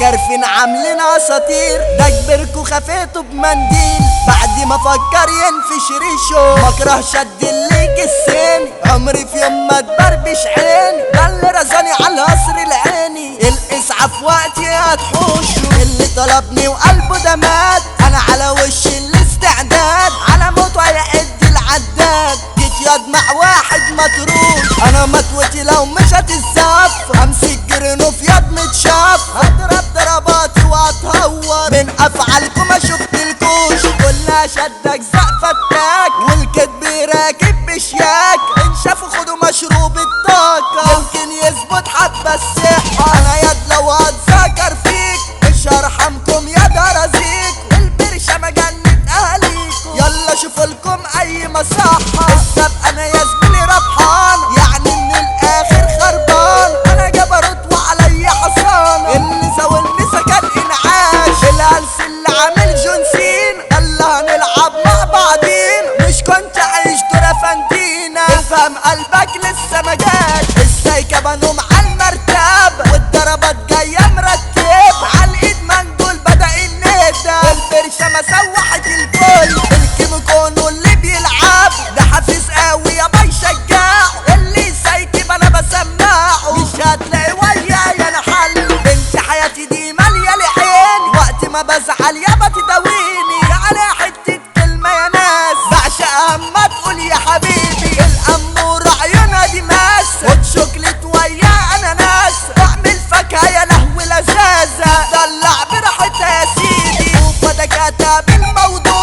كارفين عاملين اساطير، ده كبركوا خفيتوا بمنديل بعد ما فكر ينفش ريشه. مكره شد اللي جساني عمري في يوم ما تبربش عيني، ده اللي رزاني على القصر العيني. الاسعاف وقتي هتحوشه، اللي طلبني وقلبه ده مات. انا على وش الاستعداد على موته هيعد العداد. جيت ياض مع واحد مطروش، انا متوتي لو مش هتزاف. همسك جرنوف ياض متشاف، هضرب ضرباتي وهتهور. من افعالكم ما شفتلكوش، كلها شدك زق فتاك والكدب راكب بشياك. ان شافوا خدوا مشروب الطاقة يمكن يثبت حبة الصحة. انا ياض لو هتذاكر فيك مش هرحمكم ياض هرازيك. البرشة مجنة اهاليكم يلا شوفوا لكم اي مصحة. السبق انا يا زميلي ربحان، يعني من الاخر خربان. انا جبروت وعلي حصان، اللي زاولني سكن انعاش. الهلس اللي عامل جونسين يلا هنلعب مع بعضين. مش كنت عايش دور فانتينا، افهم قلبك لسه ما جاش. السايكة بنوم على المرتب والضربات جاية مرتب. على الايد مندول بدأ الندى، البرشة ما سوحت الكل. الكيميكونو اللي بيلعب ده حافظ قوي يا بيشجعه. اللي سايكب انا بسمعه، مش هتلاقي وياي انا حل. بنت حياتي دي مالية لعيني، وقت ما بزعل يابا تداويني. على حتة كلمة يا ناس بعشقها اما تقول يا حبيبي. الأمورة عيونها دي ماس وتشوكلت ويا اناناس. بعمل فاكهة يا لهوي لزازة، دلع براحتها يا سيدي. وفدكاتها بالموضوع